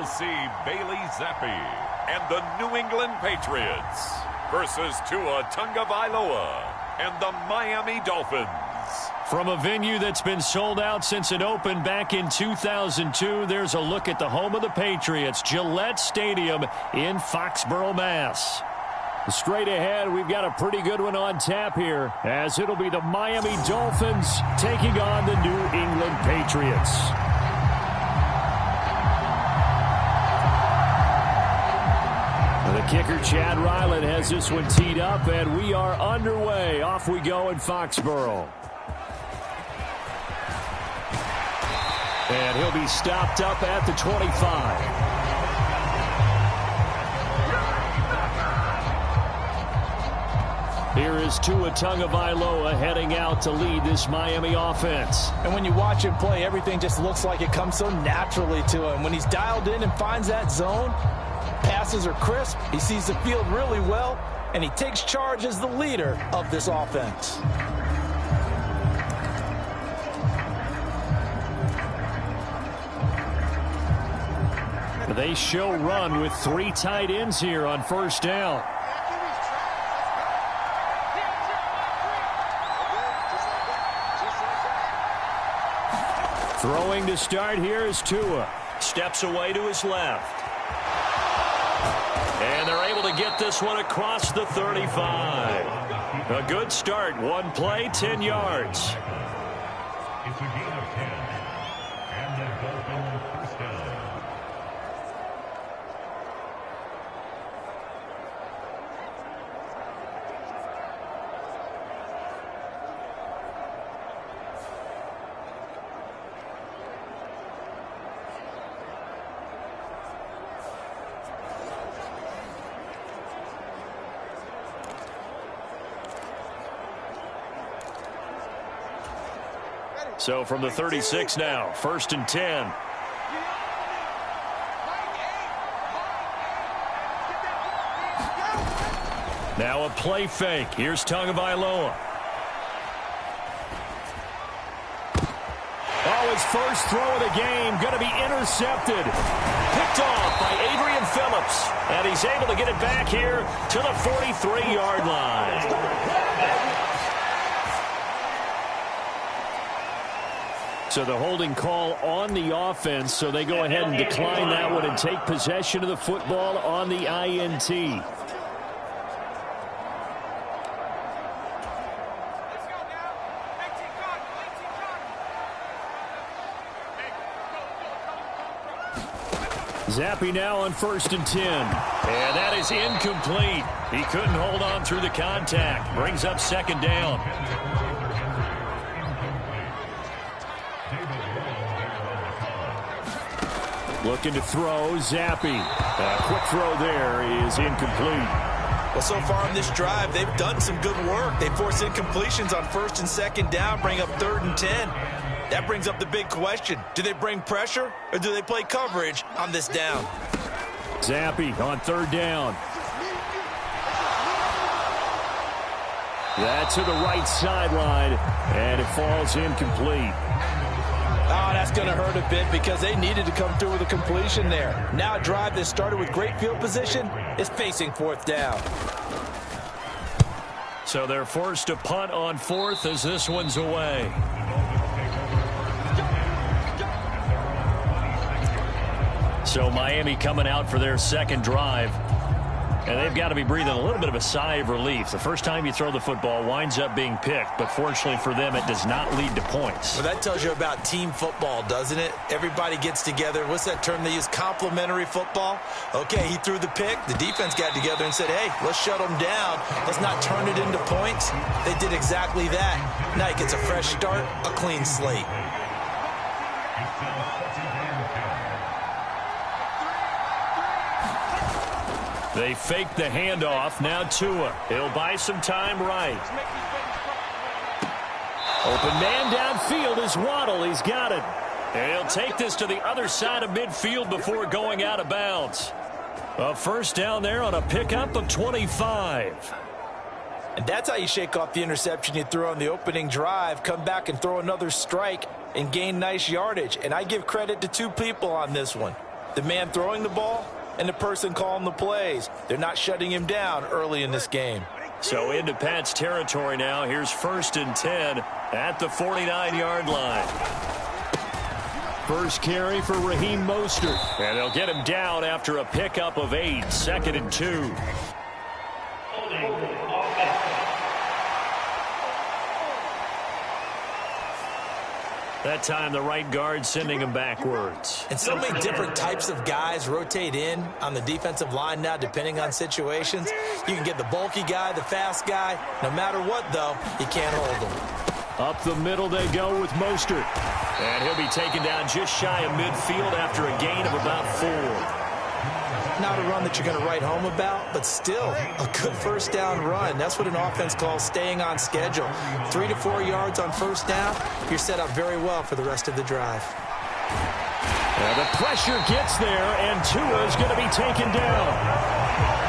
see Bailey Zappi and the New England Patriots versus Tua Tagovailoa and the Miami Dolphins. From a venue that's been sold out since it opened back in 2002, there's a look at the home of the Patriots, Gillette Stadium in Foxborough, Mass. Straight ahead, we've got a pretty good one on tap here, as it'll be the Miami Dolphins taking on the New England Patriots. The kicker, Chad Ryland, has this one teed up, and we are underway. Off we go in Foxborough. And he'll be stopped up at the 25. Here is Tua Tagovailoa heading out to lead this Miami offense. And when you watch him play, everything just looks like it comes so naturally to him. When he's dialed in and finds that zone, passes are crisp, he sees the field really well, and he takes charge as the leader of this offense. They show run with 3 tight ends here on first down. Throwing to start here is Tua. Steps away to his left. And they're able to get this one across the 35. A good start. One play, 10 yards. It's a gain of 10. And the Dolphins first down. So from the 36 now, 1st and 10. Now a play fake. Here's Tagovailoa. Oh, his first throw of the game going to be intercepted. Picked off by Adrian Phillips. And he's able to get it back here to the 43-yard line. So the holding call on the offense, so they go ahead and decline that one and take possession of the football on the INT. Zappi now on 1st and 10. And that is incomplete. He couldn't hold on through the contact. Brings up 2nd down. Looking to throw, Zappi. A quick throw there is incomplete. Well, so far on this drive, they've done some good work. They force incompletions on 1st and 2nd down, bring up 3rd and 10. That brings up the big question. Do they bring pressure or do they play coverage on this down? Zappi on 3rd down. That's to the right sideline, and it falls incomplete. Oh, that's going to hurt a bit because they needed to come through with a completion there. Now a drive that started with great field position is facing 4th down. So they're forced to punt on 4th as this one's away. So Miami coming out for their 2nd drive. And they've got to be breathing a little bit of a sigh of relief. The first time you throw the football winds up being picked, but fortunately for them, it does not lead to points. Well, that tells you about team football, doesn't it? Everybody gets together. What's that term they use? Complementary football? Okay, he threw the pick. The defense got together and said, hey, let's shut them down. Let's not turn it into points. They did exactly that. Now he gets a fresh start, a clean slate. They fake the handoff. Now Tua. He'll buy some time right. Open man downfield is Waddle. He's got it. And he'll take this to the other side of midfield before going out of bounds. A 1st down there on a pickup of 25. And that's how you shake off the interception you threw on the opening drive, come back and throw another strike and gain nice yardage. And I give credit to 2 people on this one. The man throwing the ball and the person calling the plays. They're not shutting him down early in this game. So into Pat's territory now. Here's 1st and 10 at the 49-yard line. First carry for Raheem Mostert. And they'll get him down after a pickup of 8. 2nd and 2. That time the right guard sending him backwards. And so many different types of guys rotate in on the defensive line now depending on situations. You can get the bulky guy, the fast guy. No matter what, though, you can't hold him. Up the middle they go with Mostert. And he'll be taken down just shy of midfield after a gain of about 4. Not a run that you're going to write home about, but still a good first down run. That's what an offense calls staying on schedule. 3 to 4 yards on first down, you're set up very well for the rest of the drive. The pressure gets there, and Tua's going to be taken down.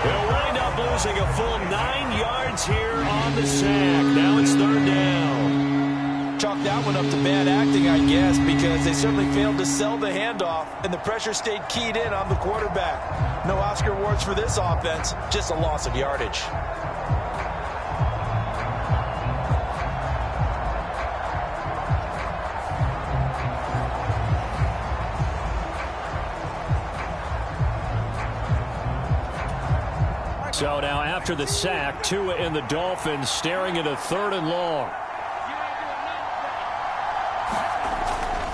They'll wind up losing a full 9 yards here on the sack. Now it's 3rd down. Chalk that one up to bad acting, I guess, because they certainly failed to sell the handoff, and the pressure stayed keyed in on the quarterback. No Oscar awards for this offense, just a loss of yardage. So now after the sack, Tua and the Dolphins staring at a 3rd and long.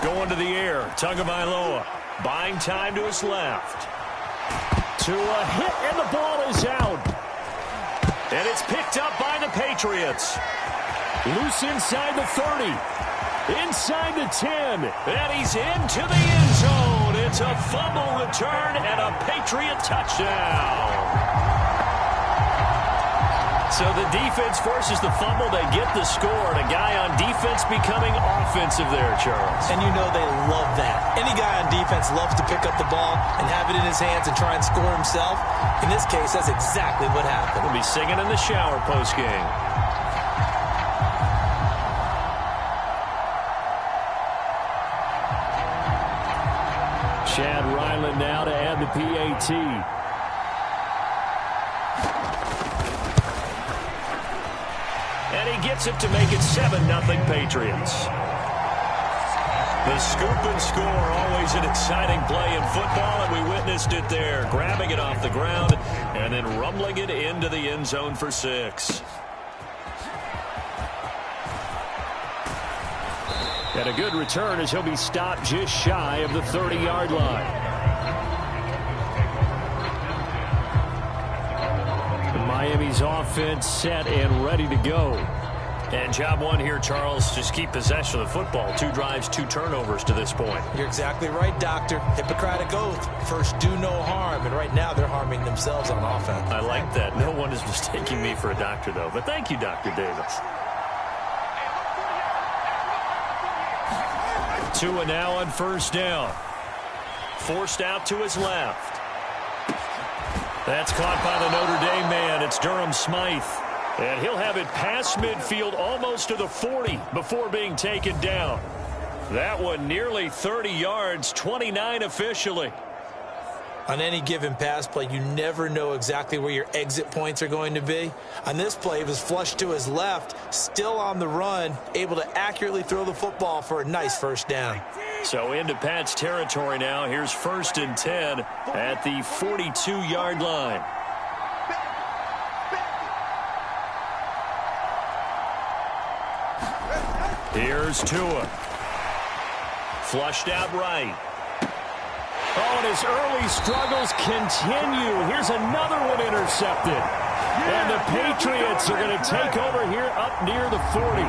Going to the air, Tagovailoa buying time to his left. Tua hit, and the ball is out. And it's picked up by the Patriots. Loose inside the 30. Inside the 10. And he's into the end zone. It's a fumble return and a Patriot touchdown. So the defense forces the fumble. They get the score. And a guy on defense becoming offensive there, Charles. And you know they love that. Any guy on defense loves to pick up the ball and have it in his hands and try and score himself. In this case, that's exactly what happened. He'll be singing in the shower postgame. Chad Ryland now to add the PAT. And he gets it to make it 7-0 Patriots. The scoop and score, always an exciting play in football, and we witnessed it there. Grabbing it off the ground and then rumbling it into the end zone for 6. And a good return as he'll be stopped just shy of the 30-yard line. Miami's offense set and ready to go. And job one here, Charles, just keep possession of the football. 2 drives, 2 turnovers to this point. You're exactly right, Doctor. Hippocratic oath. First, do no harm. And right now, they're harming themselves on offense. I like that. No one is mistaking me for a doctor, though. But thank you, Dr. Davis. Tua now on first down. Forced out to his left. That's caught by the Notre Dame man. It's Durham Smythe. And he'll have it past midfield almost to the 40 before being taken down. That one nearly 30 yards, 29 officially. On any given pass play, you never know exactly where your exit points are going to be. On this play, it was flushed to his left, still on the run, able to accurately throw the football for a nice first down. So into Pat's territory now. Here's 1st and 10 at the 42-yard line. Here's Tua. Flushed out right. Oh, and his early struggles continue. Here's another one intercepted. And the Patriots are going to take over here up near the 40.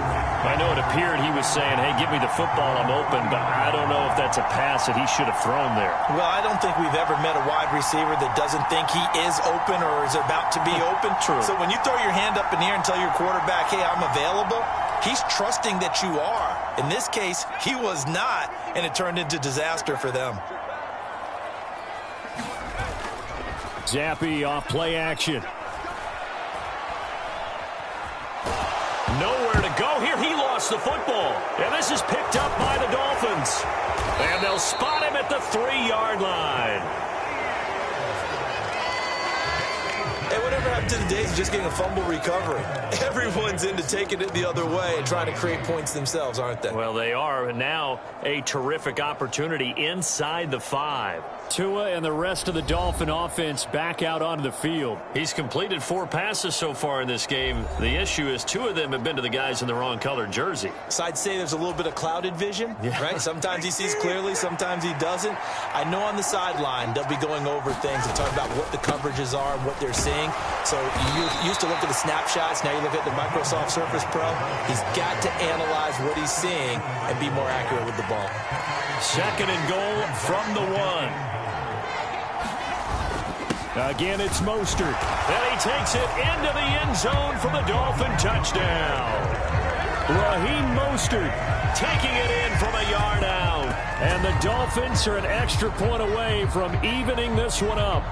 I know it appeared he was saying, hey, give me the football, I'm open, but I don't know if that's a pass that he should have thrown there. Well, I don't think we've ever met a wide receiver that doesn't think he is open or is about to be open. True. So when you throw your hand up in the air and tell your quarterback, hey, I'm available, he's trusting that you are. In this case, he was not, and it turned into disaster for them. Zappi off play action. Nowhere to go here. He lost the football. And this is picked up by the Dolphins. And they'll spot him at the 3-yard line. Hey, whatever happened to the days of just getting a fumble recovery? Everyone's into taking it the other way and trying to create points themselves, aren't they? Well, they are. And now a terrific opportunity inside the 5. Tua and the rest of the Dolphin offense back out onto the field. He's completed 4 passes so far in this game. The issue is 2 of them have been to the guys in the wrong colored jersey. So I'd say there's a little bit of clouded vision, right? Sometimes he sees clearly, sometimes he doesn't. I know on the sideline they'll be going over things and talking about what the coverages are and what they're seeing. So you used to look at the snapshots. Now you look at the Microsoft Surface Pro. He's got to analyze what he's seeing and be more accurate with the ball. 2nd and goal from the 1. Again, it's Mostert. And he takes it into the end zone for the Dolphin touchdown. Raheem Mostert taking it in from a yard out. And the Dolphins are an extra point away from evening this one up.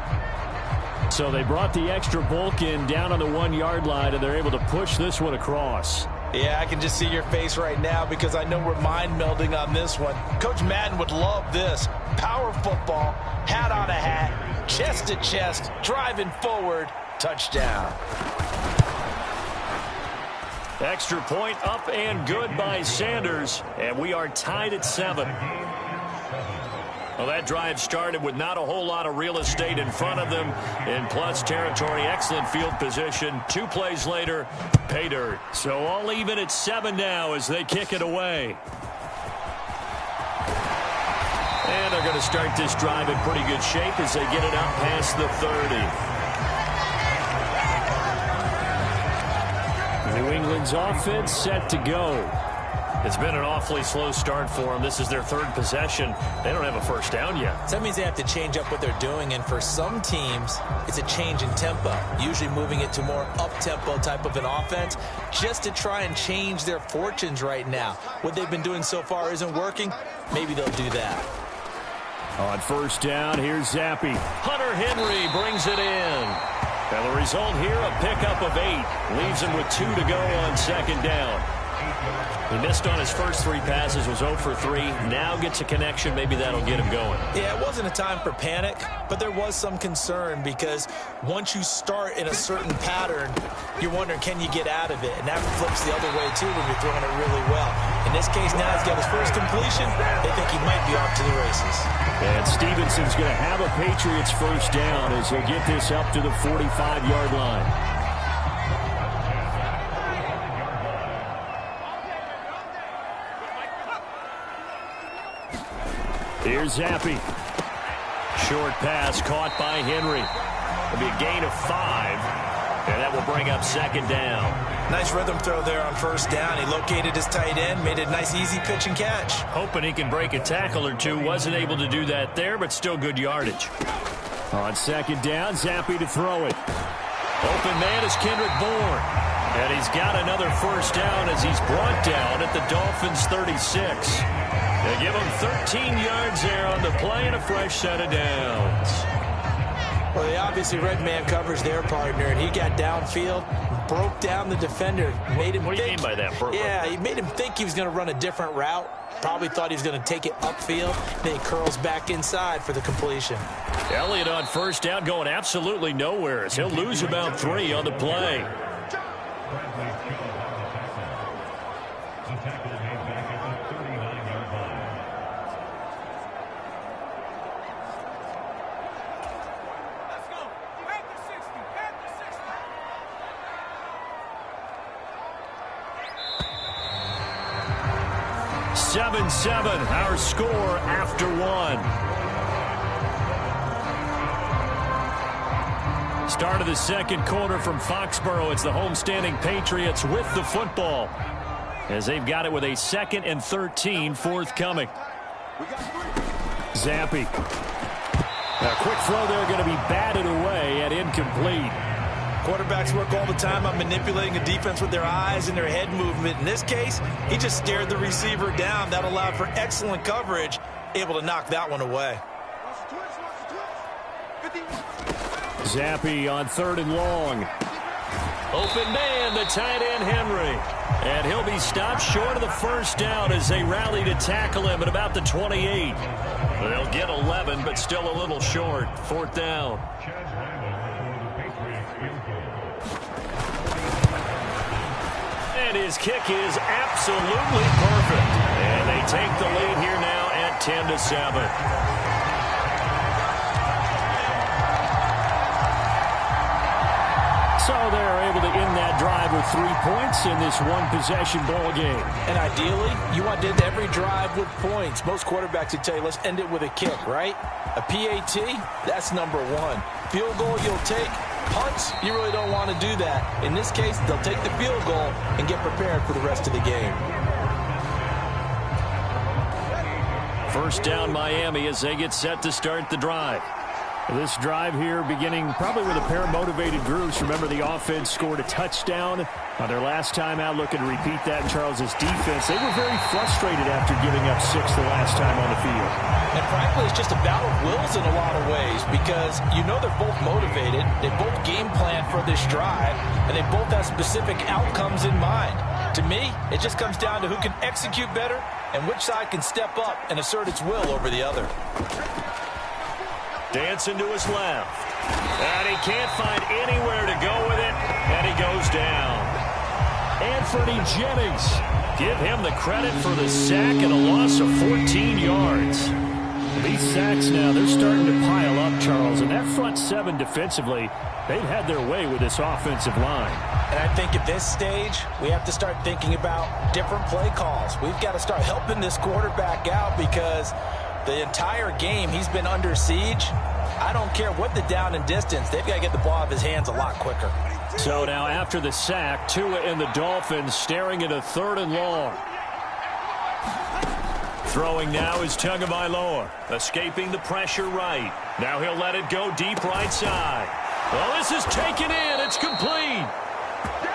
So they brought the extra bulk in down on the 1-yard line, and they're able to push this one across. Yeah, I can just see your face right now because I know we're mind melding on this one. Coach Madden would love this. Power football, hat on a hat, chest to chest, driving forward, touchdown. Extra point up and good by Sanders, and we are tied at 7. Well, that drive started with not a whole lot of real estate in front of them in plus territory. Excellent field position. 2 plays later, pay dirt. So all even at 7 now as they kick it away. And they're going to start this drive in pretty good shape as they get it out past the 30. New England's offense set to go. It's been an awfully slow start for them. This is their 3rd possession. They don't have a first down yet. So that means they have to change up what they're doing, and for some teams, it's a change in tempo, usually moving it to more up-tempo type of an offense just to try and change their fortunes right now. What they've been doing so far isn't working. Maybe they'll do that. On 1st down, here's Zappi. Hunter Henry brings it in. And the result here, a pickup of 8. Leaves him with 2 to go on 2nd down. He missed on his first 3 passes, was 0 for 3. Now gets a connection. Maybe that'll get him going. Yeah, it wasn't a time for panic, but there was some concern because once you start in a certain pattern, you're wondering, can you get out of it? And that flips the other way, too, when you're throwing it really well. In this case, now he's got his first completion. They think he might be off to the races. And Stevenson's going to have a Patriots first down as he'll get this up to the 45-yard line. Here's Zappi. Short pass caught by Henry. It'll be a gain of 5, and that will bring up 2nd down. Nice rhythm throw there on 1st down. He located his tight end, made a nice easy pitch and catch. Hoping he can break a tackle or 2. Wasn't able to do that there, but still good yardage. On 2nd down, Zappi to throw it. Open man is Kendrick Bourne. And he's got another first down as he's brought down at the Dolphins' 36. They give him 13 yards there on the play and a fresh set of downs. Well, they obviously read man coverage their partner, and he got downfield, broke down the defender, made him What do you mean by that, Burke? Yeah, he made him think he was going to run a different route. Probably thought he was going to take it upfield. Then he curls back inside for the completion. Elliott on 1st down going absolutely nowhere as he'll lose about 3 on the play. Seven, our score after 1. Start of the 2nd quarter from Foxborough. It's the homestanding Patriots with the football as they've got it with a 2nd and 13 forthcoming. Zappi. A quick throw there going to be batted away and incomplete. Quarterbacks work all the time on manipulating a defense with their eyes and their head movement. In this case, he just stared the receiver down. That allowed for excellent coverage, able to knock that one away. Zappi on 3rd and long. Open man, the tight end, Henry. And he'll be stopped short of the first down as they rally to tackle him at about the 28. They'll get 11, but still a little short. 4th down. And his kick is absolutely perfect. And they take the lead here now at 10-7. So they're able to end that drive with 3 points in this one-possession ball game. And ideally, you want to end every drive with points. Most quarterbacks would tell you, let's end it with a kick, right? A PAT, that's number 1. Field goal you'll take. Punts, you really don't want to do that. In this case, they'll take the field goal and get prepared for the rest of the game. First down, Miami, as they get set to start the drive. This drive here beginning probably with a pair of motivated groups. Remember, the offense scored a touchdown on their last time out. Looking to repeat that in Charles's defense. They were very frustrated after giving up 6 the last time on the field. And frankly, it's just a battle of wills in a lot of ways because you know they're both motivated. They both game plan for this drive, and they both have specific outcomes in mind. To me, it just comes down to who can execute better and which side can step up and assert its will over the other. Dancing to his left. And he can't find anywhere to go with it. And he goes down. Anthony Jennings. Give him the credit for the sack and a loss of 14 yards. These sacks now, they're starting to pile up, Charles. And that front 7 defensively, they've had their way with this offensive line. And I think at this stage, we have to start thinking about different play calls. We've got to start helping this quarterback out because the entire game he's been under siege. I don't care what the down and distance. They've got to get the ball out of his hands a lot quicker. So now after the sack, Tua and the Dolphins staring at a 3rd and long. Throwing now is Tagovailoa, escaping the pressure right. Now he'll let it go deep right side. Well, this is taken in. It's complete.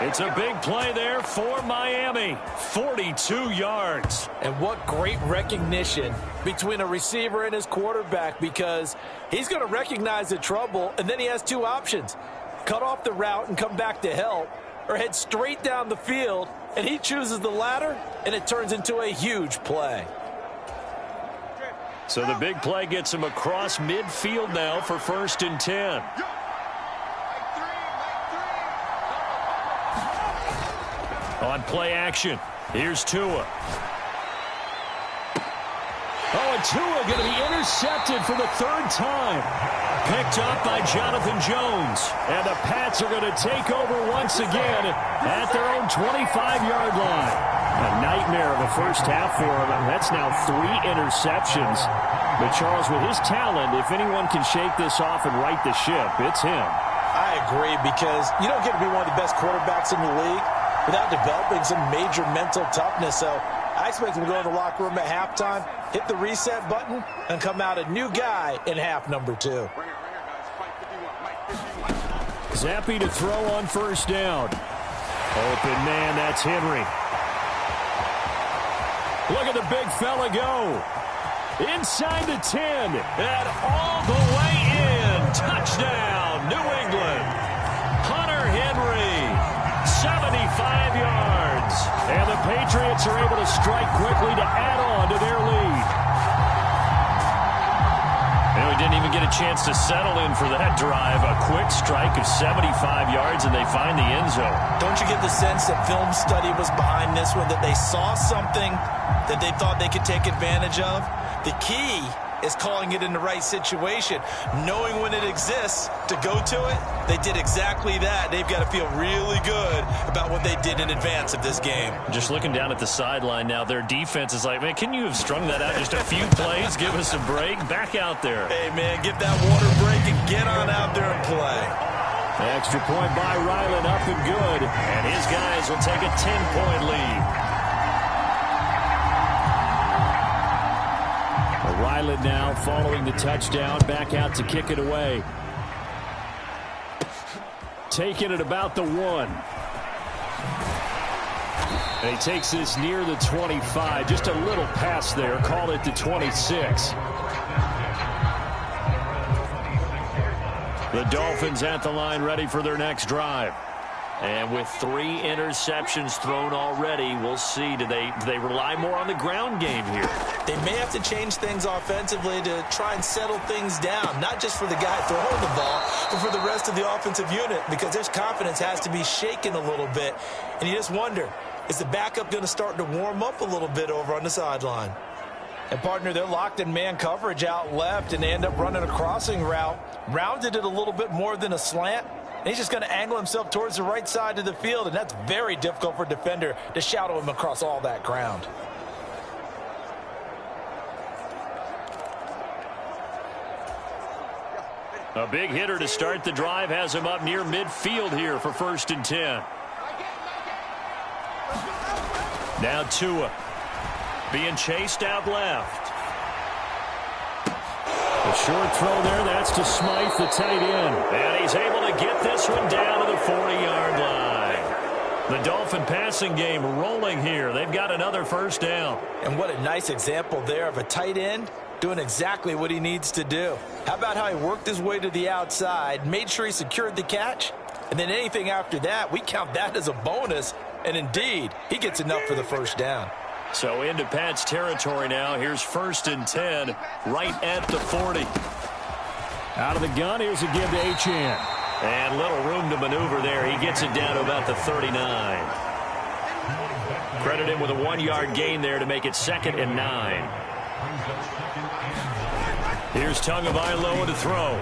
It's a big play there for Miami. 42 yards. And what great recognition between a receiver and his quarterback because he's going to recognize the trouble, and then he has 2 options. Cut off the route and come back to help, or head straight down the field, and he chooses the latter, and it turns into a huge play. So the big play gets him across midfield now for 1st and 10. On play action, here's Tua. Oh, and Tua going to be intercepted for the 3rd time. Picked up by Jonathan Jones. And the Pats are going to take over once again at their own 25-yard line. A nightmare of a first half for him. That's now 3 interceptions. But Charles, with his talent, if anyone can shake this off and right the ship, it's him. I agree because you don't get to be one of the best quarterbacks in the league without developing some major mental toughness. So I expect him to go in the locker room at halftime, hit the reset button, and come out a new guy in half number 2. Zappi to throw on 1st down. Open man, that's Henry. Look at the big fella go. Inside the 10 and all the way in. Touchdown, New England. Hunter Henry, 75 yards. And the Patriots are able to strike quickly to add on to their lead. And we didn't even get a chance to settle in for that drive. A quick strike of 75 yards, and they find the end zone. Don't you get the sense that film study was behind this one, that they saw something that they thought they could take advantage of? The key is calling it in the right situation, knowing when it exists to go to it. They did exactly that. They've got to feel really good about what they did in advance of this game. Just looking down at the sideline now, their defense is like, man, can you have strung that out just a few plays? Give us a break. Back out there. Hey, man, get that water break and get on out there and play. Extra point by Ryland, up and good. And his guys will take a 10-point lead. Ryland now following the touchdown, back out to kick it away. Taking it about the 1. And he takes this near the 25. Just a little pass there. Call it the 26. The Dolphins at the line ready for their next drive. And with 3 interceptions thrown already, we'll see. Do they rely more on the ground game here? They may have to change things offensively to try and settle things down, not just for the guy throwing the ball, but for the rest of the offensive unit, because their confidence has to be shaken a little bit. And you just wonder, is the backup going to start to warm up a little bit over on the sideline? And, partner, they're locked in man coverage out left, and they end up running a crossing route, rounded it a little bit more than a slant. And he's just going to angle himself towards the right side of the field, and that's very difficult for a defender to shadow him across all that ground. A big hitter to start the drive has him up near midfield here for 1st and 10. Now Tua being chased out left. A short throw there, that's to Smythe, the tight end. And he's able to get this one down to the 40-yard line. The Dolphin passing game rolling here. They've got another 1st down. And what a nice example there of a tight end doing exactly what he needs to do. How about how he worked his way to the outside, made sure he secured the catch, and then anything after that, we count that as a bonus. And indeed, he gets enough for the 1st down. So into Pat's territory now. Here's 1st and 10, right at the 40. Out of the gun, here's a give to Achane. And little room to maneuver there. He gets it down to about the 39. Credit him with a 1-yard gain there to make it 2nd and 9. Here's Tagovailoa to throw.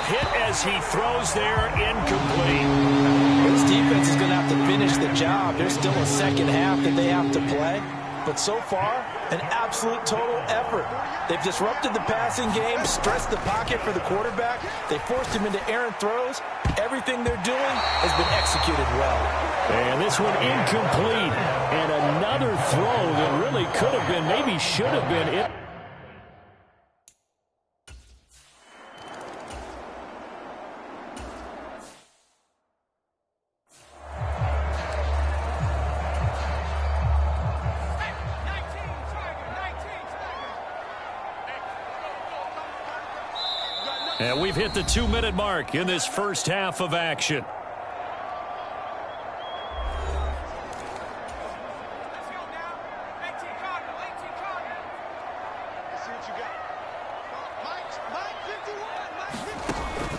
Hit as he throws there, incomplete. This defense is going to have to finish the job. There's still a 2nd half that they have to play. But so far, an absolute total effort. They've disrupted the passing game, stressed the pocket for the quarterback. They forced him into errant throws. Everything they're doing has been executed well. And this one incomplete. And another throw that really could have been, maybe should have been it. And we've hit the 2-minute mark in this 1st half of action.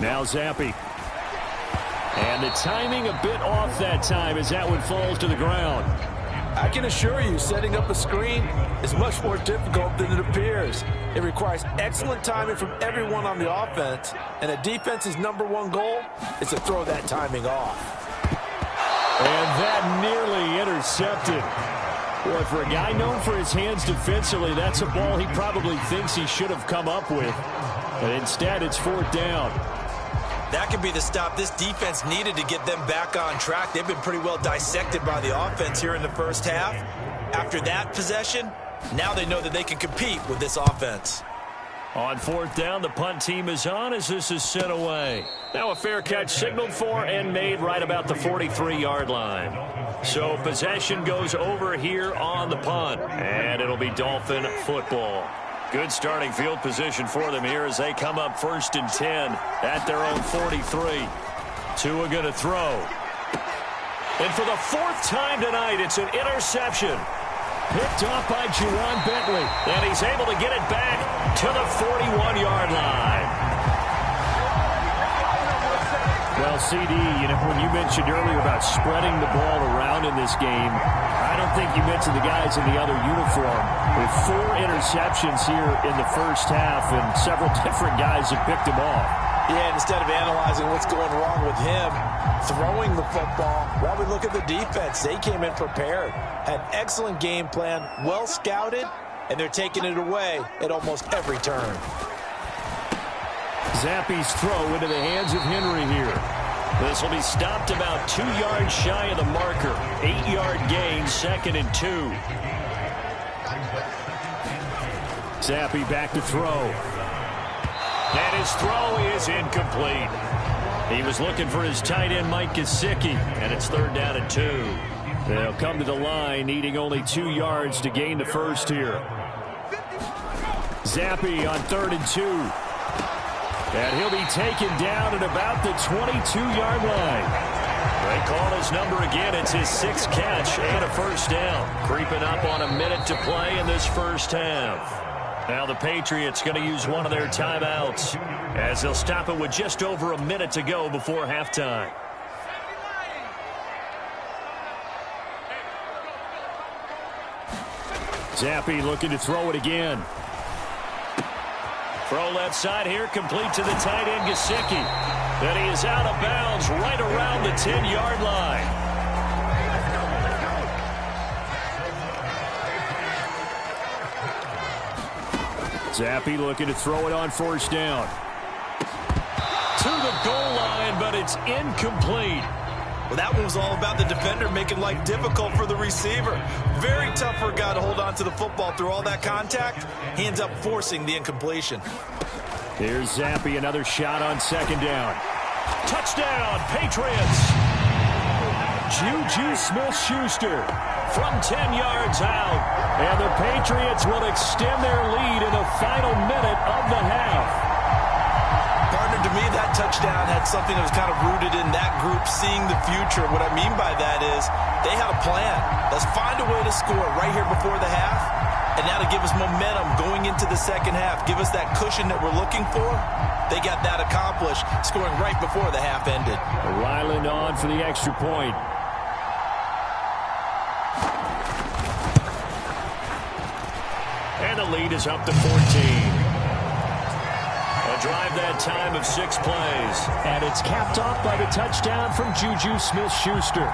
Now Zappi. And the timing a bit off that time as that one falls to the ground. I can assure you, setting up a screen is much more difficult than it appears. It requires excellent timing from everyone on the offense, and a defense's #1 goal is to throw that timing off. And that nearly intercepted. Boy, for a guy known for his hands defensively, that's a ball he probably thinks he should have come up with. But instead, it's 4th down. That could be the stop this defense needed to get them back on track. They've been pretty well dissected by the offense here in the 1st half. After that possession, now they know that they can compete with this offense. On 4th down, the punt team is on as this is sent away. Now a fair catch signaled for and made right about the 43-yard line. So possession goes over here on the punt, and it'll be Dolphin football. Good starting field position for them here as they come up 1st and 10 at their own 43. Tua going to throw. And for the 4th time tonight, it's an interception. Picked off by Juwan Bentley. And he's able to get it back to the 41-yard line. Well, CD, when you mentioned earlier about spreading the ball around in this game, I don't think you mentioned the guys in the other uniform. With 4 interceptions here in the 1st half, and several different guys have picked him off. Yeah, and instead of analyzing what's going wrong with him throwing the football, well, we look at the defense. They came in prepared, had an excellent game plan, well scouted, and they're taking it away at almost every turn. Zappi's throw into the hands of Henry here. This will be stopped about 2 yards shy of the marker. 8-yard gain, 2nd and 2. Zappi back to throw. And his throw is incomplete. He was looking for his tight end, Mike Gesicki, and it's 3rd down and 2. They'll come to the line, needing only 2 yards to gain the 1st here. Zappi on 3rd and 2. And he'll be taken down at about the 22-yard line. They call his number again. It's his 6th catch and a first down. Creeping up on a minute to play in this first half. Now the Patriots going to use one of their timeouts as they'll stop it with just over a minute to go before halftime. Zappi looking to throw it again. Throw left side here, complete to the tight end, Gesicki. Then he is out of bounds right around the 10-yard line. Zappi looking to throw it on first down. To the goal line, but it's incomplete. Well, that one was all about the defender making life difficult for the receiver. Very tough for a guy to hold on to the football through all that contact. He ends up forcing the incompletion. Here's Zappi, another shot on second down. Touchdown, Patriots! Juju Smith-Schuster from 10 yards out. And the Patriots will extend their lead in the final minute of the half. Partner, to me, that touchdown had something that was kind of rooted in that group seeing the future. What I mean by that is they had a plan. Let's find a way to score right here before the half. And now to give us momentum going into the second half, give us that cushion that we're looking for. They got that accomplished, scoring right before the half ended. Ryland on for the extra point. And the lead is up to 14. A drive that time of 6 plays. And it's capped off by the touchdown from Juju Smith-Schuster.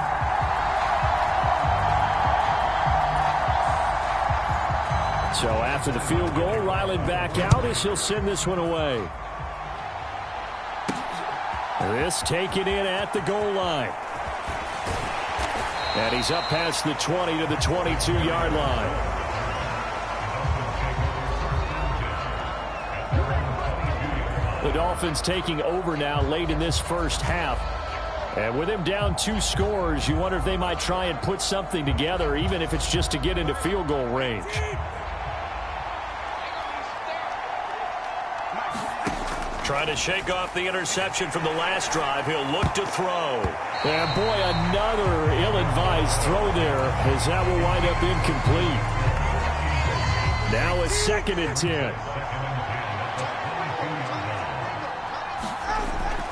So after the field goal, Ryland back out as he'll send this one away. This taken in at the goal line. And he's up past the 20 to the 22-yard line. The Dolphins taking over now late in this first half. And with him down 2 scores, you wonder if they might try and put something together, even if it's just to get into field goal range. Trying to shake off the interception from the last drive. He'll look to throw. And boy, another ill-advised throw there, as that will wind up incomplete. Now a 2nd and 10.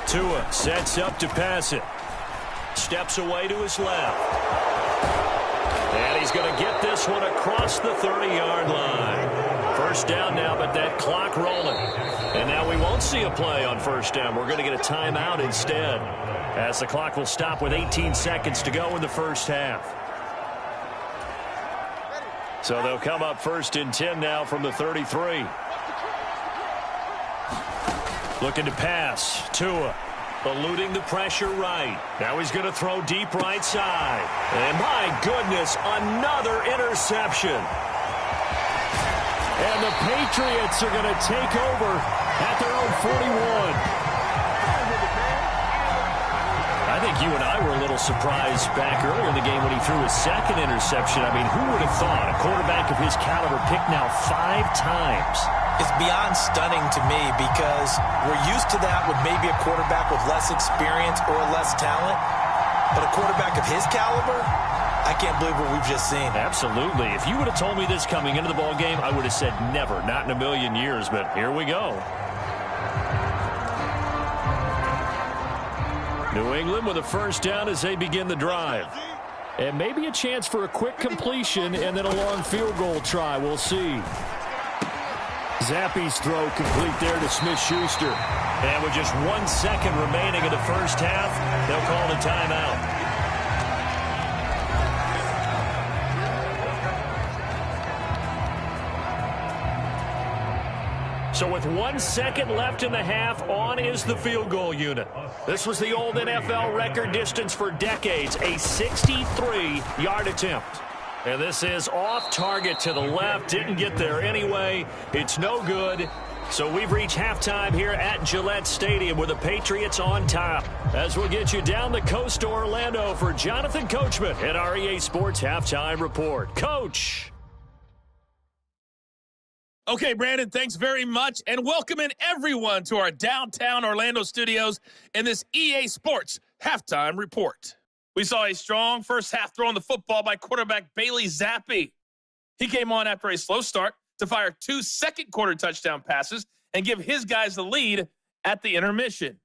Tua sets up to pass it. Steps away to his left. And he's going to get this one across the 30-yard line. First down now, but that clock rolling. And now we won't see a play on first down. We're going to get a timeout instead, as the clock will stop with 18 seconds to go in the first half. So they'll come up 1st and 10 now from the 33. Looking to pass. Tua eluding the pressure right. Now he's going to throw deep right side. And my goodness, another interception. And the Patriots are going to take over at their own 41. I think you and I were a little surprised back earlier in the game when he threw his 2nd interception. I mean, who would have thought a quarterback of his caliber picked now 5 times? It's beyond stunning to me because we're used to that with maybe a quarterback with less experience or less talent. But a quarterback of his caliber, I can't believe what we've just seen. Absolutely. If you would have told me this coming into the ball game, I would have said never, not in a million years. But here we go. New England with a first down as they begin the drive. And maybe a chance for a quick completion and then a long field goal try. We'll see. Zappi's throw complete there to Smith-Schuster. And with just 1 second remaining in the first half, they'll call the timeout. So with 1 second left in the half, on is the field goal unit. This was the old NFL record distance for decades, a 63-yard attempt. And this is off target to the left. Didn't get there anyway. It's no good. So we've reached halftime here at Gillette Stadium with the Patriots on top. As we'll get you down the coast to Orlando for Jonathan Coachman at our EA Sports Halftime Report. Coach. Okay, Brandon, thanks very much, and welcome in everyone to our downtown Orlando studios in this EA Sports Halftime Report. We saw a strong first half throwing the football by quarterback Bailey Zappi. He came on after a slow start to fire 2 second-quarter touchdown passes and give his guys the lead at the intermission.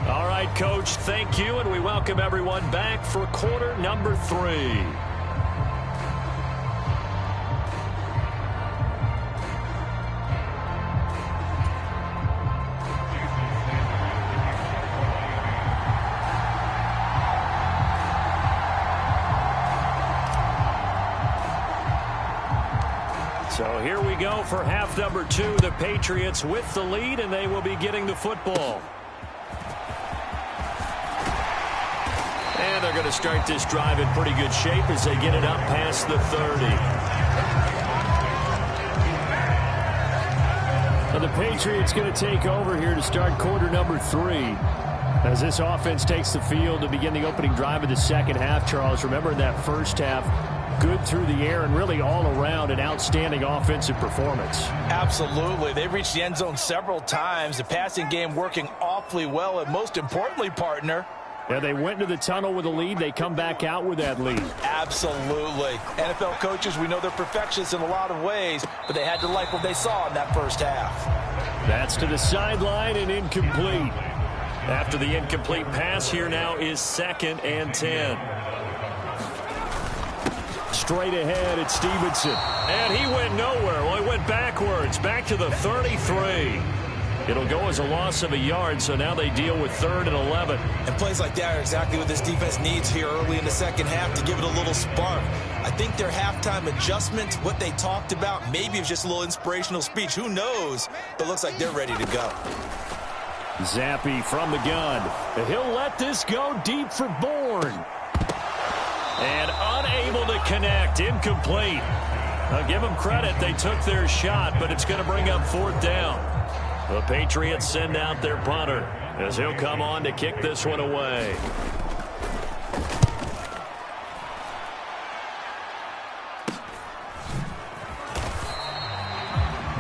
All right, Coach, thank you, and we welcome everyone back for quarter number 3. So here we go for half number 2. The Patriots with the lead, and they will be getting the football. And they're going to start this drive in pretty good shape as they get it up past the 30. Now the Patriots going to take over here to start quarter number 3. As this offense takes the field to begin the opening drive of the second half, Charles, remember in that first half, good through the air and really all around an outstanding offensive performance. Absolutely. They've reached the end zone several times. The passing game working awfully well, and most importantly, partner, yeah, they went into the tunnel with a lead. They come back out with that lead. Absolutely. NFL coaches, we know they're perfectionists in a lot of ways, but they had to like what they saw in that first half. That's to the sideline and incomplete. After the incomplete pass, here now is 2nd and 10. Straight ahead, it's Stevenson. And he went nowhere. Well, he went backwards, back to the 33. It'll go as a loss of a yard, so now they deal with 3rd and 11. And plays like that are exactly what this defense needs here early in the second half to give it a little spark. I think their halftime adjustment, what they talked about, maybe it's just a little inspirational speech. Who knows? But looks like they're ready to go. Zappi from the gun. He'll let this go deep for Bourne. And unable to connect. Incomplete. I'll give them credit. They took their shot, but it's going to bring up 4th down. The Patriots send out their punter as he'll come on to kick this one away.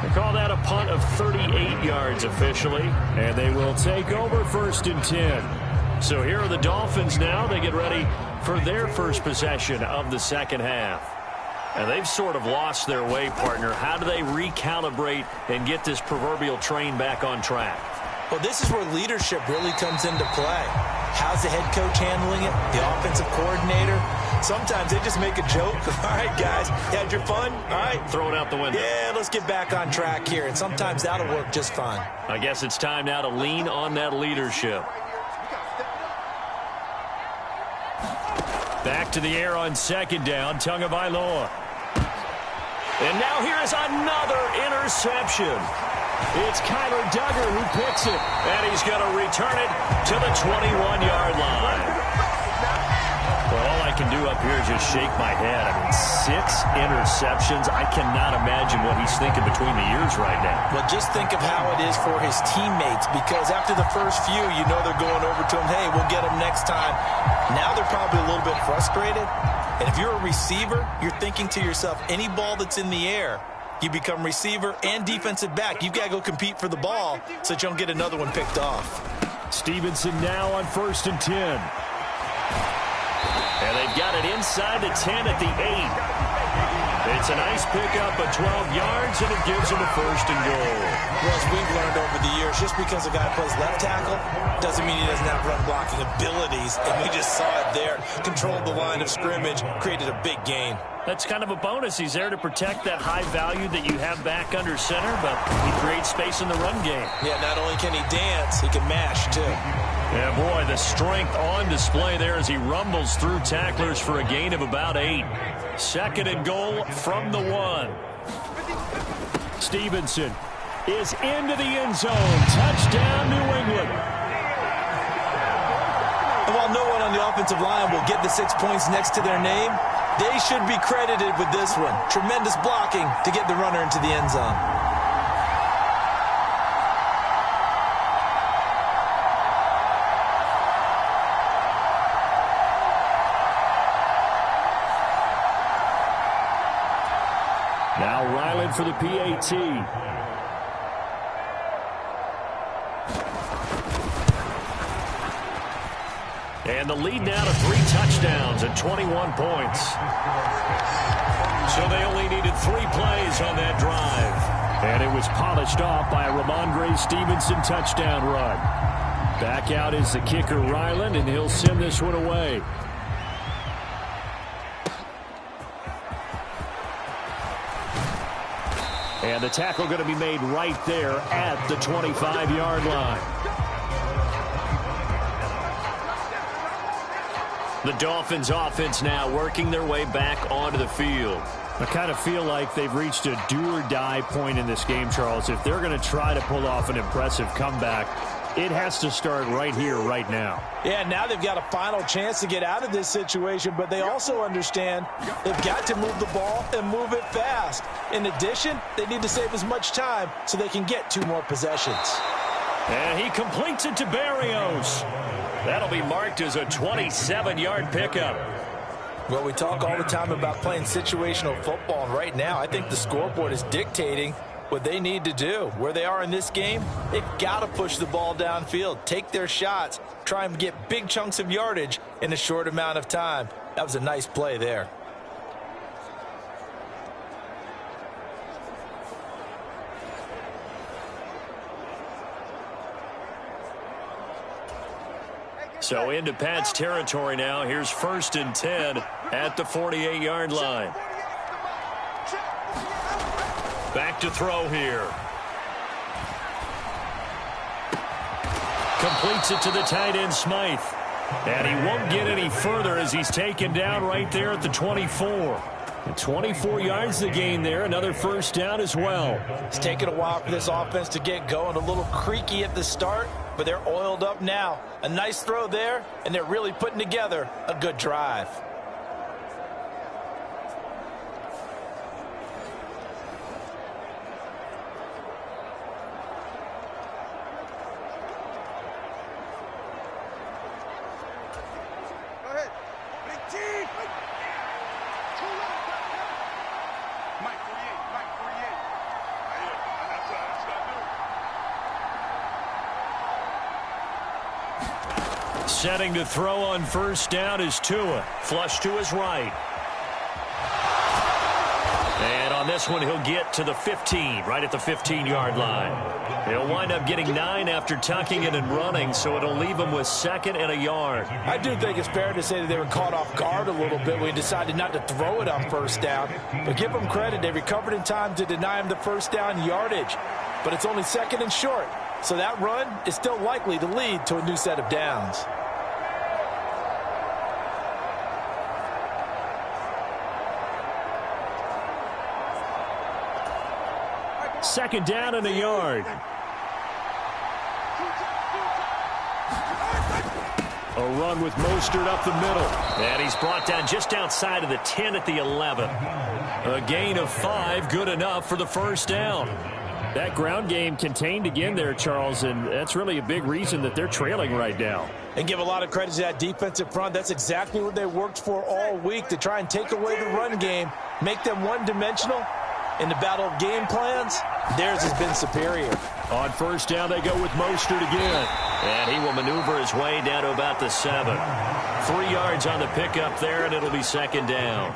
They call that a punt of 38 yards officially, and they will take over 1st and 10. So here are the Dolphins now. They get ready for their first possession of the second half. And they've sort of lost their way, partner. How do they recalibrate and get this proverbial train back on track? Well, this is where leadership really comes into play. How's the head coach handling it? The offensive coordinator? Sometimes they just make a joke. All right, guys, you had your fun? All right. Throw it out the window. Yeah, let's get back on track here. And sometimes that'll work just fine. I guess it's time now to lean on that leadership. Back to the air on 2nd down, Tagovailoa. And now here is another interception. It's Kyler Duggar who picks it, and he's going to return it to the 21-yard line. Well, all I can do up here is just shake my head. I mean, 6 interceptions. I cannot imagine what he's thinking between the ears right now. Well, just think of how it is for his teammates, because after the first few, you know they're going over to him, hey, we'll get him next time. Now they're probably a little bit frustrated. And if you're a receiver, you're thinking to yourself, any ball that's in the air, you become receiver and defensive back. You've got to go compete for the ball so that you don't get another one picked off. Stevenson now on 1st and 10. And they've got it inside the 10 at the 8. It's a nice pickup of 12 yards, and it gives them a 1st and goal. Well, as we've learned over the years, just because a guy plays left tackle doesn't mean he doesn't have run-blocking abilities, and we just saw it there. Controlled the line of scrimmage, created a big gain. That's kind of a bonus. He's there to protect that high value that you have back under center, but he creates space in the run game. Yeah, not only can he dance, he can mash, too. Yeah, boy, the strength on display there as he rumbles through tacklers for a gain of about 8. 2nd and goal from the 1. Stevenson is into the end zone. Touchdown, New England. And while no one on the offensive line will get the 6 points next to their name, They should be credited with this one. Tremendous blocking to get the runner into the end zone. Now Ryland for the PAT. And the lead now to 3 touchdowns and 21 points. So they only needed 3 plays on that drive. And it was polished off by a Ramondre Stevenson touchdown run. Back out is the kicker, Ryland, and he'll send this one away. And the tackle going to be made right there at the 25-yard line. The Dolphins offense now working their way back onto the field. I kind of feel like they've reached a do-or-die point in this game, Charles. If they're going to try to pull off an impressive comeback, it has to start right here, right now. Yeah, now they've got a final chance to get out of this situation, but they also understand they've got to move the ball and move it fast. In addition, they need to save as much time so they can get 2 more possessions. And he completes it to Berrios. That'll be marked as a 27-yard pickup. Well, we talk all the time about playing situational football, and right now I think the scoreboard is dictating what they need to do. Where they are in this game, they've got to push the ball downfield, take their shots, try and get big chunks of yardage in a short amount of time. That was a nice play there. So into Pat's territory now. Here's 1st and 10 at the 48-yard line. Back to throw here. Completes it to the tight end, Smythe. And he won't get any further as he's taken down right there at the 24. And 24 yards to gain there. Another 1st down as well. It's taken a while for this offense to get going. A little creaky at the start, but they're oiled up now. A nice throw there, and they're really putting together a good drive. Setting to throw on 1st down is Tua. Flush to his right. And on this one, he'll get to the 15, right at the 15-yard line. He'll wind up getting 9 after tucking it and running, so it'll leave him with 2nd and a yard. I do think it's fair to say that they were caught off guard a little bit when he decided not to throw it on 1st down. But give them credit. They recovered in time to deny him the 1st down yardage. But it's only 2nd and short, so that run is still likely to lead to a new set of downs. 2nd down and a yard. A run with Mostert up the middle. And he's brought down just outside of the 10 at the 11. A gain of 5, good enough for the 1st down. That ground game contained again there, Charles, and that's really a big reason that they're trailing right now. And give a lot of credit to that defensive front. That's exactly what they worked for all week, to try and take away the run game, make them one-dimensional. In the battle of game plans, theirs has been superior. On 1st down, they go with Mostert again. And he will maneuver his way down to about the 7. 3 yards on the pickup there, and it'll be 2nd down.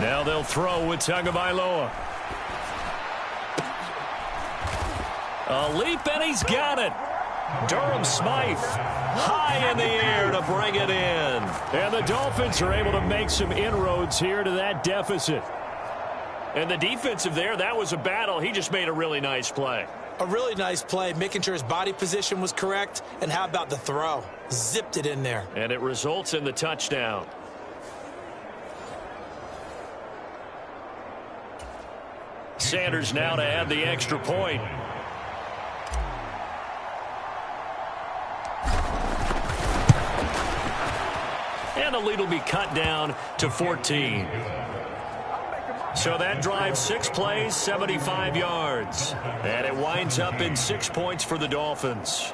Now they'll throw with Tagovailoa. A leap, and he's got it. Durham Smythe high in the air to bring it in. And the Dolphins are able to make some inroads here to that deficit. And the defensive there, that was a battle. He just made a really nice play. A really nice play, making sure his body position was correct. And how about the throw? Zipped it in there. And it results in the touchdown. Sanders now to add the extra point. And the lead will be cut down to 14. So that drive, 6 plays, 75 yards. And it winds up in 6 points for the Dolphins.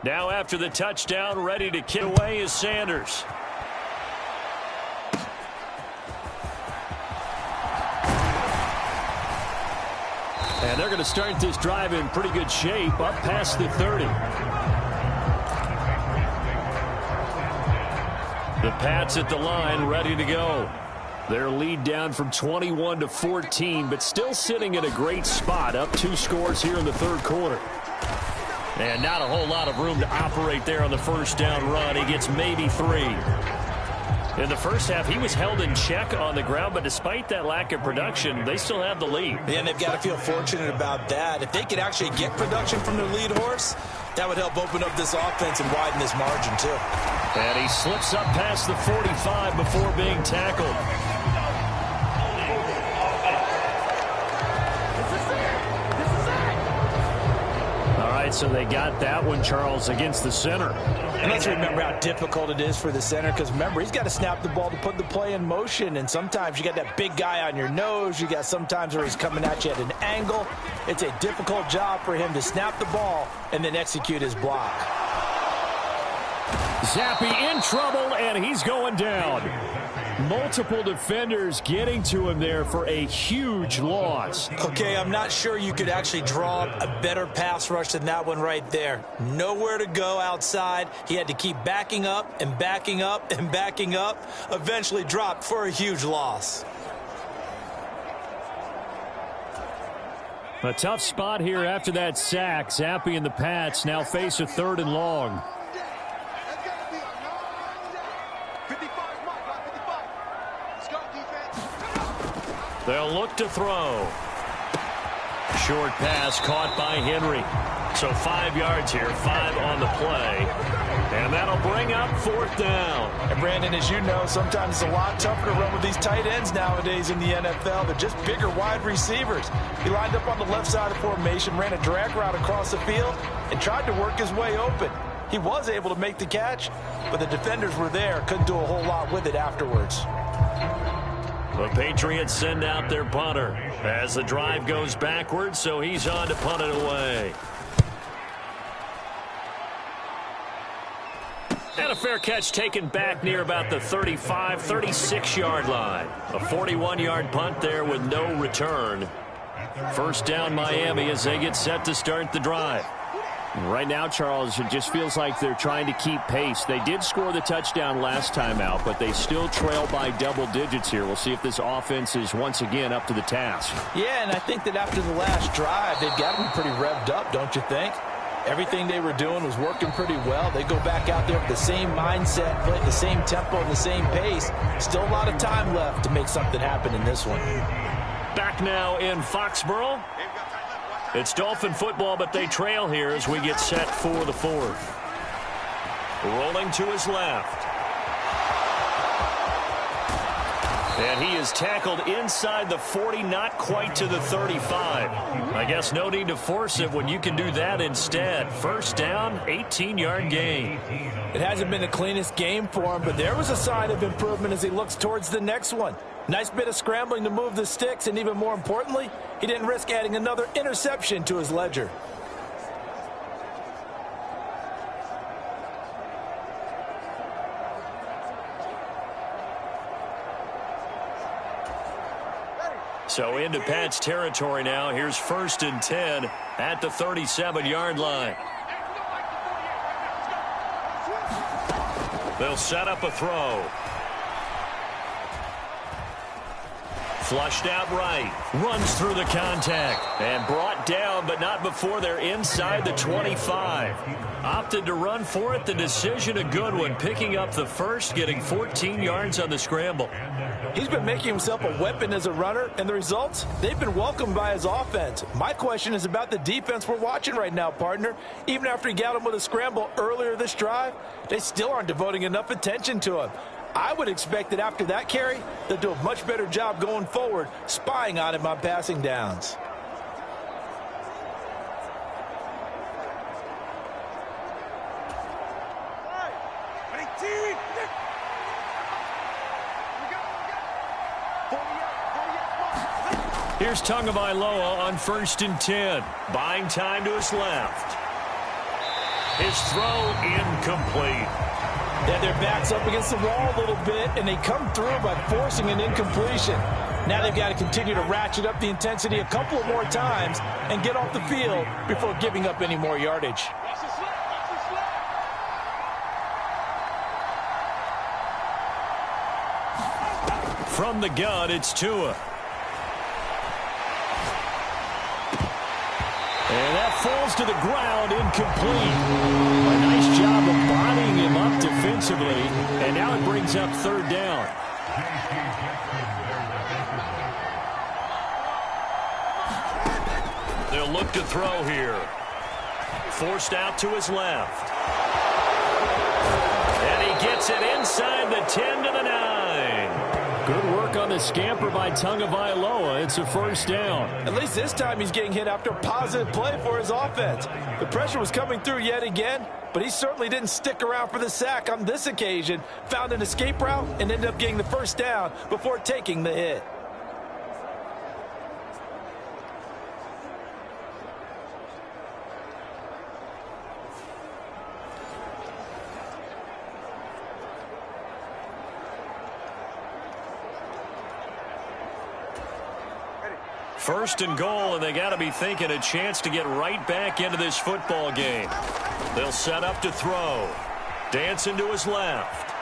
Now after the touchdown, ready to kick away is Sanders. And they're going to start this drive in pretty good shape, up past the 30. The Pats at the line, ready to go. Their lead down from 21 to 14, but still sitting in a great spot, up 2 scores here in the third quarter. And not a whole lot of room to operate there on the first down run. He gets maybe 3. In the first half, he was held in check on the ground, but despite that lack of production, they still have the lead. Yeah, and they've got to feel fortunate about that. If they could actually get production from their lead horse, that would help open up this offense and widen this margin, too. And he slips up past the 45 before being tackled. So they got that one, Charles, against the center. And let's remember how difficult it is for the center, because remember, he's got to snap the ball to put the play in motion, and sometimes you got that big guy on your nose. You got sometimes where he's coming at you at an angle. It's a difficult job for him to snap the ball and then execute his block. Zappe in trouble, and he's going down. Multiple defenders getting to him there for a huge loss. Okay, I'm not sure you could actually draw a better pass rush than that one right there. Nowhere to go outside. He had to keep backing up and backing up and backing up. Eventually dropped for a huge loss. A tough spot here after that sack. Zappe and the Pats now face a 3rd and long. They'll look to throw. Short pass caught by Henry. So 5 yards here, 5 on the play. And that'll bring up 4th down. And Brandon, as you know, sometimes it's a lot tougher to run with these tight ends nowadays in the NFL. They're just bigger wide receivers. He lined up on the left side of the formation, ran a drag route across the field, and tried to work his way open. He was able to make the catch, but the defenders were there, couldn't do a whole lot with it afterwards. The Patriots send out their punter as the drive goes backwards, so he's on to punt it away. And a fair catch taken back near about the 35, 36-yard line. A 41-yard punt there with no return. First down Miami as they get set to start the drive. Right now, Charles, it just feels like they're trying to keep pace. They did score the touchdown last time out, but they still trail by double digits here. We'll see if this offense is once again up to the task. Yeah, and I think that after the last drive, they've got to be pretty revved up, don't you think? Everything they were doing was working pretty well. They go back out there with the same mindset, play at the same tempo and the same pace. Still a lot of time left to make something happen in this one. Back now in Foxborough. It's Dolphin football, but they trail here as we get set for the 4th. Rolling to his left. And he is tackled inside the 40, not quite to the 35. I guess no need to force it when you can do that instead. First down, 18-yard gain. It hasn't been the cleanest game for him, but there was a sign of improvement as he looks towards the next one. Nice bit of scrambling to move the sticks, and even more importantly, he didn't risk adding another interception to his ledger. So into Pat's territory now. Here's 1st and 10 at the 37-yard line. They'll set up a throw. Flushed out right. Runs through the contact. And brought down, but not before they're inside the 25. Opted to run for it. The decision a good one. Picking up the first, getting 14 yards on the scramble. He's been making himself a weapon as a runner, and the results, they've been welcomed by his offense. My question is about the defense we're watching right now, partner. Even after he got him with a scramble earlier this drive, they still aren't devoting enough attention to him. I would expect that after that carry, they'll do a much better job going forward, spying on him on passing downs. Here's Tagovailoa on 1st and 10. Buying time to his left. His throw incomplete. Yeah, their back's up against the wall a little bit, and they come through by forcing an incompletion. Now they've got to continue to ratchet up the intensity a couple of more times and get off the field before giving up any more yardage. From the gun, it's Tua. And that falls to the ground, incomplete. A nice job of bodying him up defensively. And now it brings up 3rd down. They'll look to throw here. Forced out to his left. And he gets it inside the 10 to the 9. Good work on the scamper by Tagovailoa. It's a 1st down. At least this time he's getting hit after a positive play for his offense. The pressure was coming through yet again, but he certainly didn't stick around for the sack on this occasion. Found an escape route and ended up getting the 1st down before taking the hit. First and goal, and they got to be thinking a chance to get right back into this football game. They'll set up to throw. Dancing to his left.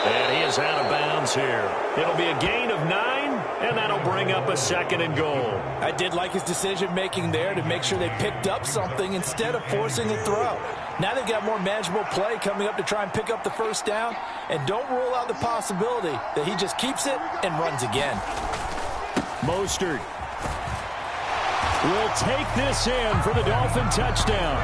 And he is out of bounds here. It'll be a gain of 9, and that'll bring up a 2nd and goal. I did like his decision-making there to make sure they picked up something instead of forcing a throw. Now they've got more manageable play coming up to try and pick up the 1st down, and don't rule out the possibility that he just keeps it and runs again. Mostert will take this in for the Dolphin touchdown.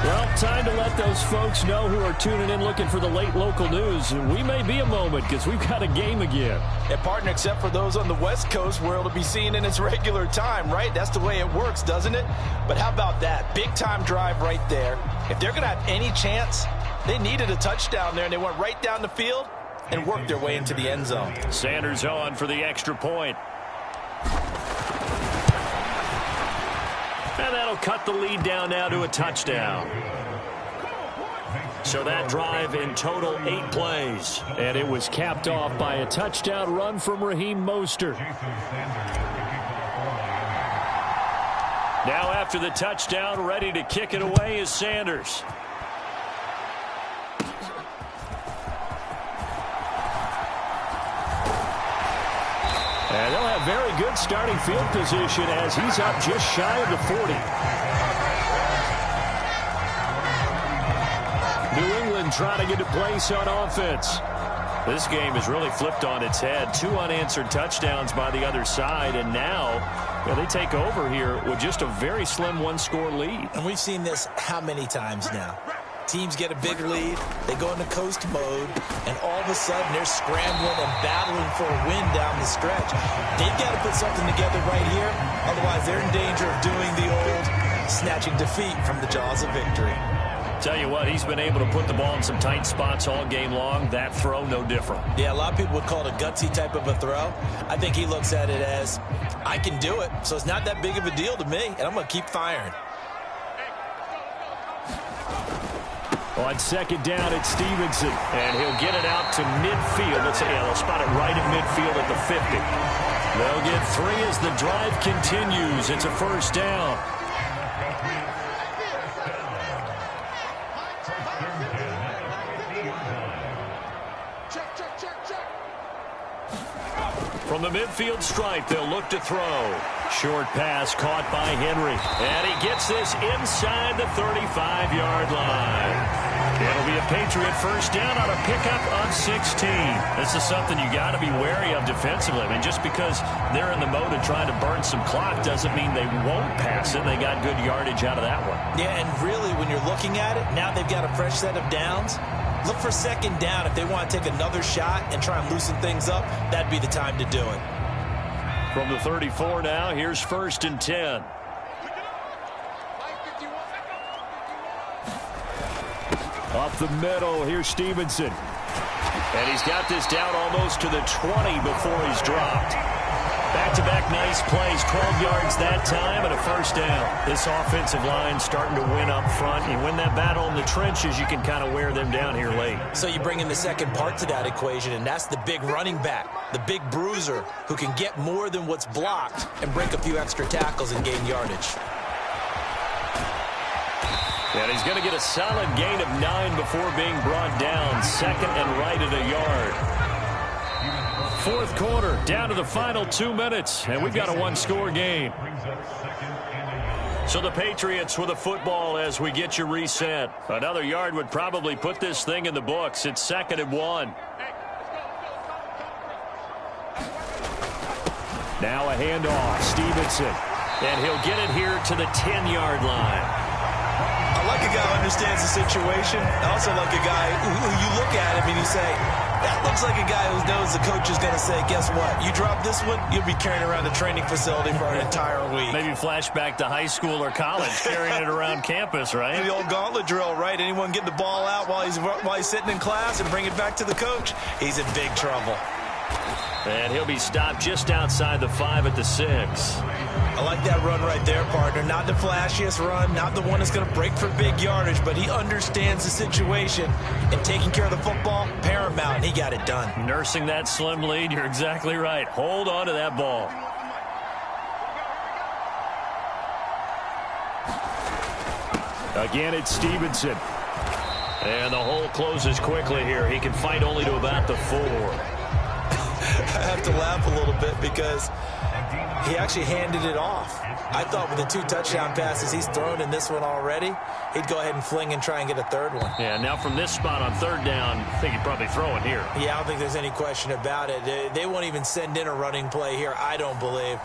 Well, time to let those folks know who are tuning in looking for the late local news. We may be a moment because we've got a game again. And partner, except for those on the West Coast where it'll be seen in its regular time, right? That's the way it works, doesn't it? But how about that? Big time drive right there. If they're going to have any chance, they needed a touchdown there, and they went right down the field and worked their way into the end zone. Sanders on for the extra point. And that'll cut the lead down now to a touchdown. So that drive in total 8 plays. And it was capped off by a touchdown run from Raheem Mostert. Now after the touchdown, ready to kick it away is Sanders. And they'll have very good starting field position as he's up just shy of the 40. New England trying to get a place on offense. This game is really flipped on its head. 2 unanswered touchdowns by the other side, and now they take over here with just a very slim 1-score lead. And we've seen this how many times now? Teams get a big lead, they go into coast mode, and all of a sudden they're scrambling and battling for a win down the stretch. They've got to put something together right here, otherwise they're in danger of doing the old snatching defeat from the jaws of victory. Tell you what, he's been able to put the ball in some tight spots all game long. That throw, no different. Yeah, a lot of people would call it a gutsy type of a throw. I think he looks at it as, I can do it, so it's not that big of a deal to me, and I'm going to keep firing. On 2nd down, it's Stevenson, and he'll get it out to midfield. They'll spot it right at midfield at the 50. They'll get 3 as the drive continues. It's a 1st down. From the midfield stripe, they'll look to throw. Short pass caught by Henry. And he gets this inside the 35-yard line. It'll be a Patriot first down on a pickup of 16. This is something you got to be wary of defensively. I mean, just because they're in the mode of trying to burn some clock doesn't mean they won't pass it. They got good yardage out of that one. Yeah, and really, when you're looking at it, now they've got a fresh set of downs. Look for second down. If they want to take another shot and try and loosen things up, that'd be the time to do it. From the 34 now, here's 1st and 10. Up the middle, here's Stevenson. And he's got this down almost to the 20 before he's dropped. Back-to-back nice plays, 12 yards that time and a first down. This offensive line starting to win up front. You win that battle in the trenches, you can kind of wear them down here late. So you bring in the second part to that equation, and that's the big running back, the big bruiser who can get more than what's blocked and break a few extra tackles and gain yardage. And he's going to get a solid gain of 9 before being brought down. Second and right at a yard. Fourth quarter, down to the final 2 minutes, and we've got a one-score game. So the Patriots with a football as we get you reset. Another yard would probably put this thing in the books. It's 2nd and 1. Now a handoff, Stevenson. And he'll get it here to the 10-yard line. I like a guy who understands the situation. I also like a guy who you look at him and you say, that looks like a guy who knows the coach is going to say, guess what? You drop this one, you'll be carrying around the training facility for an entire week. Maybe flashback to high school or college, carrying it around campus, right? The old gauntlet drill, right? Anyone get the ball out while he's sitting in class and bring it back to the coach, he's in big trouble. And he'll be stopped just outside the 5 at the 6. I like that run right there, partner. Not the flashiest run, not the one that's going to break for big yardage, but he understands the situation, and taking care of the football, paramount, and he got it done. Nursing that slim lead, you're exactly right. Hold on to that ball. Again, it's Stevenson. And the hole closes quickly here. He can fight only to about the 4. I have to laugh a little bit because he actually handed it off. I thought with the 2 touchdown passes he's thrown in this one already, he'd go ahead and fling and try and get a third one. Yeah, now from this spot on 3rd down, I think he'd probably throw it here. Yeah, I don't think there's any question about it. They won't even send in a running play here, I don't believe.